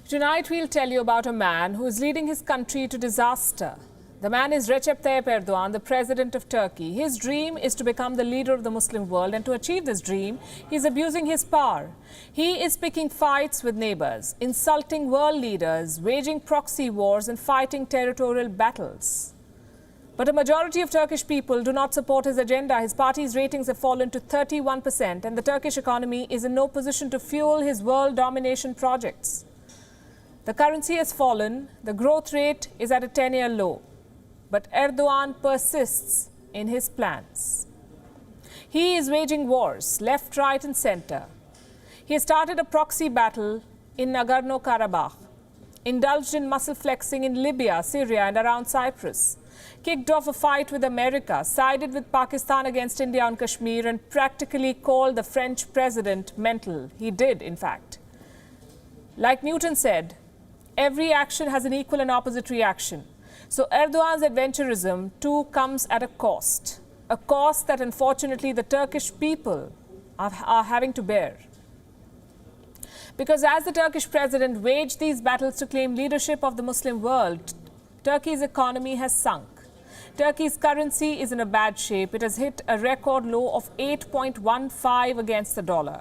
Tonight we'll tell you about a man who is leading his country to disaster. The man is Recep Tayyip Erdogan, the president of Turkey. His dream is to become the leader of the Muslim world, and to achieve this dream, he is abusing his power. He is picking fights with neighbors, insulting world leaders, waging proxy wars and fighting territorial battles. But a majority of Turkish people do not support his agenda. His party's ratings have fallen to 31%, and the Turkish economy is in no position to fuel his world domination projects. The currency has fallen, the growth rate is at a 10-year low, but Erdogan persists in his plans. He is waging wars left, right and center. He has started a proxy battle in Nagorno-Karabakh, indulged in muscle flexing in Libya, Syria and around Cyprus, kicked off a fight with America, sided with Pakistan against India on Kashmir and practically called the French president mental. He did, in fact. Like Newton said, every action has an equal and opposite reaction. So Erdogan's adventurism too comes at a cost that unfortunately the Turkish people are having to bear. Because as the Turkish president waged these battles to claim leadership of the Muslim world, Turkey's economy has sunk. Turkey's currency is in a bad shape. It has hit a record low of 8.15 against the dollar.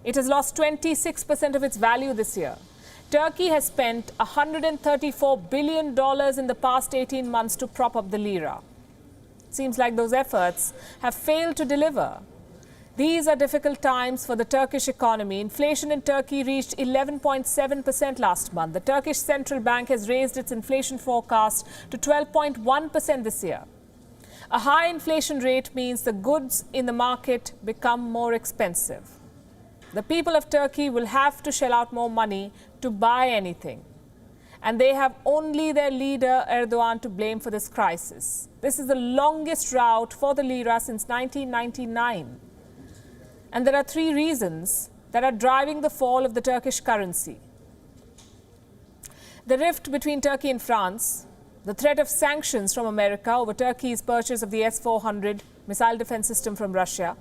It has lost 26% of its value this year. Turkey has spent $134 billion in the past 18 months to prop up the lira. It seems like those efforts have failed to deliver. These are difficult times for the Turkish economy. Inflation in Turkey reached 11.7% last month. The Turkish central bank has raised its inflation forecast to 12.1% this year. A high inflation rate means the goods in the market become more expensive. The people of Turkey will have to shell out more money to buy anything. And they have only their leader Erdogan to blame for this crisis. This is the longest rout for the lira since 1999. And there are three reasons that are driving the fall of the Turkish currency. The rift between Turkey and France, the threat of sanctions from America over Turkey's purchase of the S-400 missile defense system from Russia,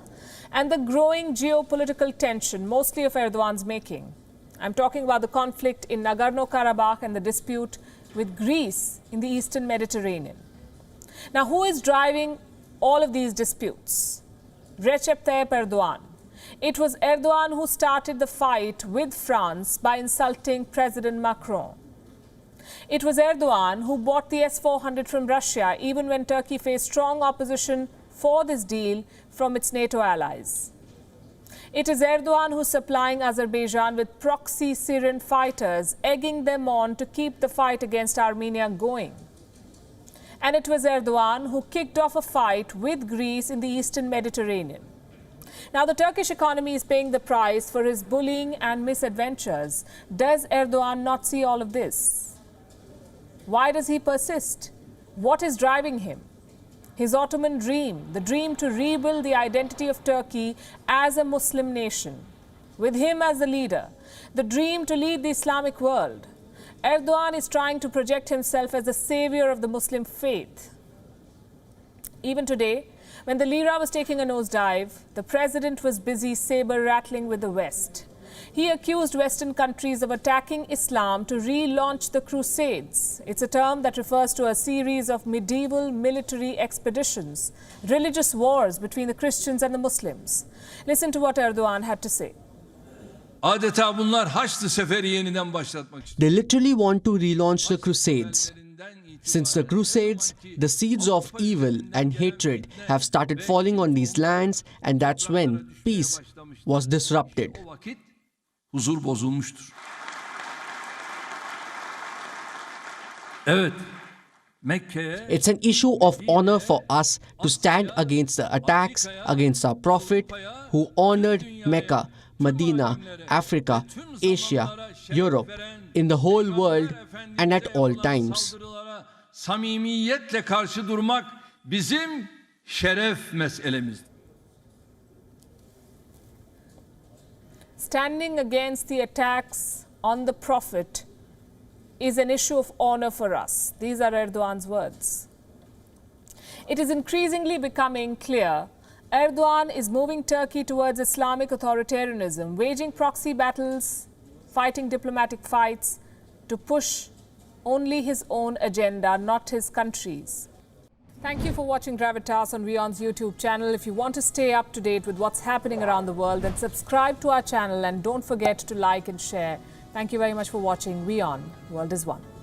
and the growing geopolitical tension, mostly of Erdogan's making. I'm talking about the conflict in Nagorno-Karabakh and the dispute with Greece in the Eastern Mediterranean. Now, who is driving all of these disputes? Recep Tayyip Erdogan. It was Erdogan who started the fight with France by insulting President Macron. It was Erdogan who bought the S-400 from Russia, even when Turkey faced strong opposition for this deal from its NATO allies. It is Erdogan who is supplying Azerbaijan with proxy Syrian fighters, egging them on to keep the fight against Armenia going. And it was Erdogan who kicked off a fight with Greece in the Eastern Mediterranean. Now, the Turkish economy is paying the price for his bullying and misadventures. Does Erdogan not see all of this? Why does he persist? What is driving him? His Ottoman dream, the dream to rebuild the identity of Turkey as a Muslim nation, with him as the leader, the dream to lead the Islamic world. Erdogan is trying to project himself as the savior of the Muslim faith. Even today, when the lira was taking a nosedive, the president was busy saber-rattling with the West. He accused Western countries of attacking Islam to relaunch the crusades. It's a term that refers to a series of medieval military expeditions, religious wars between the Christians and the Muslims. Listen to what Erdogan had to say. Adeta bunlar Haçlı Seferi yeniden başlatmak istiyor. They literally want to relaunch the crusades. Since the crusades, the seeds of evil and hatred have started falling on these lands, and that's when peace was disrupted. Huzur bozulmuştur. Evet. It's an issue of honor for us to stand against the attacks against our Prophet who honored Mecca, Medina, Africa, Asia, Europe, in the whole world and at all times. Samimiyetle karşı durmak bizim şeref meselemiz. Standing against the attacks on the Prophet is an issue of honor for us. These are Erdogan's words. It is increasingly becoming clear Erdogan is moving Turkey towards Islamic authoritarianism, waging proxy battles fighting diplomatic fights to push only his own agenda, not his country's. Thank you for watching Gravitas on WION's YouTube channel. If you want to stay up to date with what's happening around the world, then subscribe to our channel and don't forget to like and share. Thank you very much for watching WION. World is One.